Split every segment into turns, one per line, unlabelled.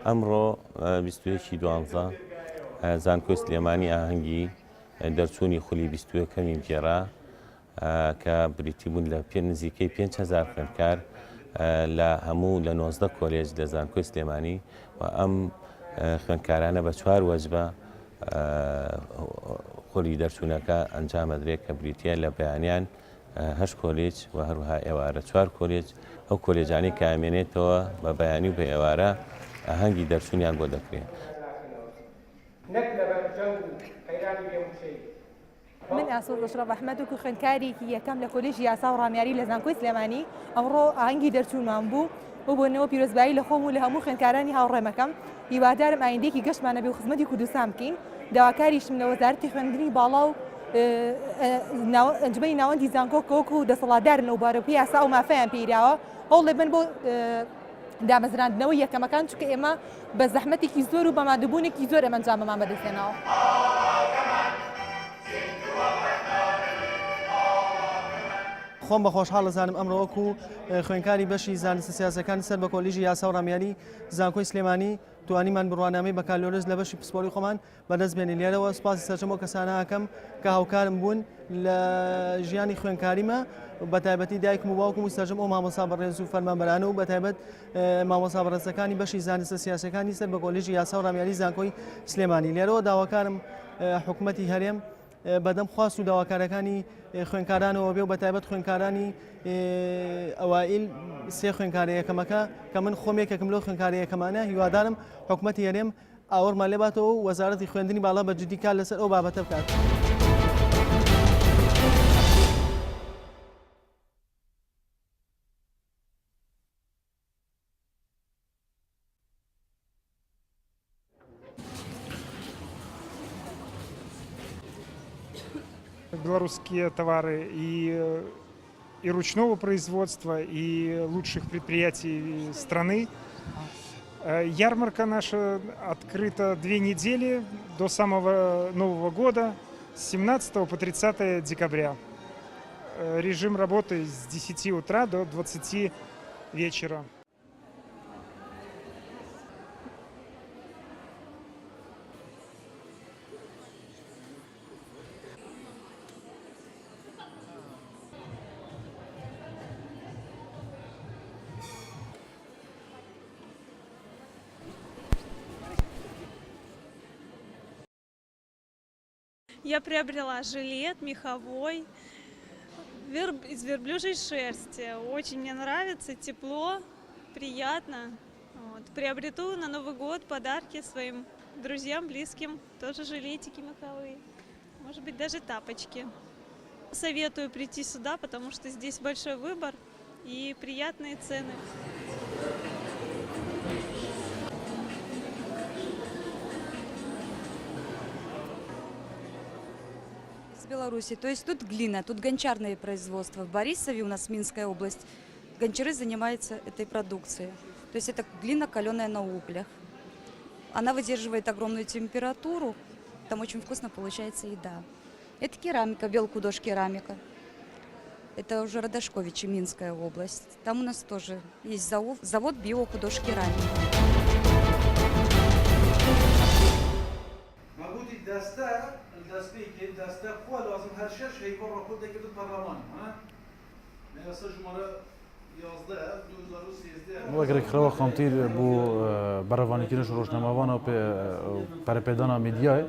ئەمڕۆ 21/12 زانکۆی سلێمانی ئاهەنگی دەرچوونی خولی 21ەمی گێڕا کە بریتی بوون لە نزیکەی 5,000 خوێندکار لە هەموو لە 19 کۆلێج لە زانکۆی سلێمانی و ئەم خوێندکارانە بە 4 وەجبە خولی دەرچوونەکە ئەنجامەدرێت کە بریتە لە بەیانیان 8 کۆلێج و هەروها ئێوارە 4 کۆلێج ئەو کۆلێجانی کە ئامێنێتەوە بە بەیانی و بە ئێوارە ئاهەنگی دەرچوونیان بۆ دەکرێت.
من ئاسۆ ڕۆژڕە ئەحمەد و خوێندکارێکی یەکەم لە کۆلێژی یاسا و ڕامیاری لە زانکۆی سلێمانی ئەمڕۆ ئاهەنگی دەرچوونمان بوو بۆ بۆنەوە پیرۆزبایی لە خۆم و لە هەموو خوێندکارانی هاوڕێمەکەم. هیوادارم ئایندێکی گەشتمانە بێ و خزمەتی کوردستان بکەین. داواکاریشم لە وەزارەتی خوێندنی باڵا و ئەنجومەنی ناوەندی زانکۆ کۆک و دەسەڵاتدارن لەو بارەکەی یاسا و مافەیان پێیراوە هەوڵ دەبن بۆ دامەزراندنەوەی یەکەمەکان چونکە ئێمە بە زەحمەتێکی زۆر و بەمادەبوونێکی زۆر ئەمە ئەنجامەمان بەدەستێناوە.
خۆم بە خۆشحاڵ دەزانم ئەمڕۆ وەکو خوێندکاری بەشی زانستە سیاسەکانی سەر بە کۆلیژی یاسا و ڕامیاری زانکۆی سلێمانی توانیمان بڕوانامەی بەکالۆرز لە بەشی پسپۆری خۆمان بەدەست بێنین. لێرەوە سپاسی سەرچەمە کەسانە ئەکەم کە هاوکارم بوون لە ژیانی خوێندکاریمە بە تایبەتی دایکم و باوکم و سەرجەم ئەو مامۆستا بەڕێز و فەرمانبەرانە و بە تایبەت مامۆستا بەڕێزەکانی بەشی زانستە سیاسەکانی سەر بە کۆلیژی یاسا و ڕامیاری زانکۆی سلێمانی. لێرەوە داواکارم حکوومەتی هەرێم بەدەم خواست و داواکارەکانی خوێندکارانەوە بێ و بە تایبەت خوێندکارانی ئەوائیل سێ خوێندکارە یەکەمەکە کە من خۆم یەکێکم لەو خوێندکارە یەکەمانە هیوادارم حکوومەتی هەرێم ئاوەڕمان لێباتەوە و وەزارەتی خوێندنی باڵا بە جدی کار لەسەر ئەو بابەتە بکات.
Белорусские товары и ручного производства, и лучших предприятий страны. Ярмарка наша открыта 2 недели до самого Нового года, с 17 по 30 декабря. Режим работы с 10 утра до 20 вечера.
Я приобрела жилет меховой из верблюжьей шерсти. Очень мне нравится, тепло, приятно. Вот. Приобрету на Новый год подарки своим друзьям, близким, тоже жилетики меховые, может быть, даже тапочки. Советую прийти сюда, потому что здесь большой выбор и приятные цены.
Беларуси. То есть тут глина, тут гончарное производство. В Борисове, у нас Минская область, гончары занимаются этой продукцией. То есть это глина, каленая на углях. Она выдерживает огромную температуру, там очень вкусно получается еда. Это керамика, Белкудош керамика. Это уже Радошковичи, Минская область. Там у нас тоже есть завод Биокудош керамика.
دسته خو لازم هر شش هیوار را خود دیگه تو پارلمان ها میاسه شماره 11
وەگەر خراوە خامتیر بۆ بەڕێوانیکردنش ڕۆژنامەوانە پەرپێدانا میدیای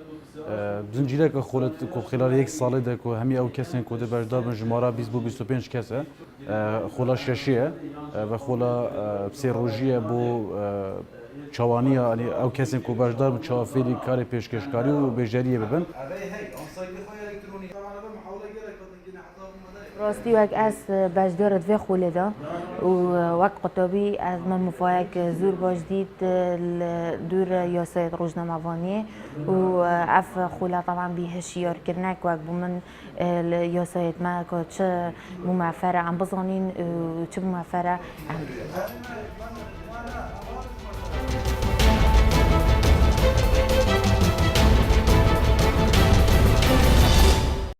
زنجیرێکە خۆلت خلال یەک ساڵێدا و هەمی ئەو کەسێک کۆدە بەشدار بن ژمارە 20 بۆ 25 کەسە خۆلا شەشیە و خۆلا سێ ڕۆژیە بۆ چاوانیە ئەو کەسێک و بەشدار بن چاوەفێری کاری پێشکەشکاری و بێژەریە ببن.
راستی وک از بجدار دوی خوله دا و وک قطابی از من مفایق زور باش دید دور یاسایت روزنامه‌وانی و اف خوله طبعا بیه شیار کرنک وک بومن یاسایت ما که چه ممفره ام بزانین چه ممفره ام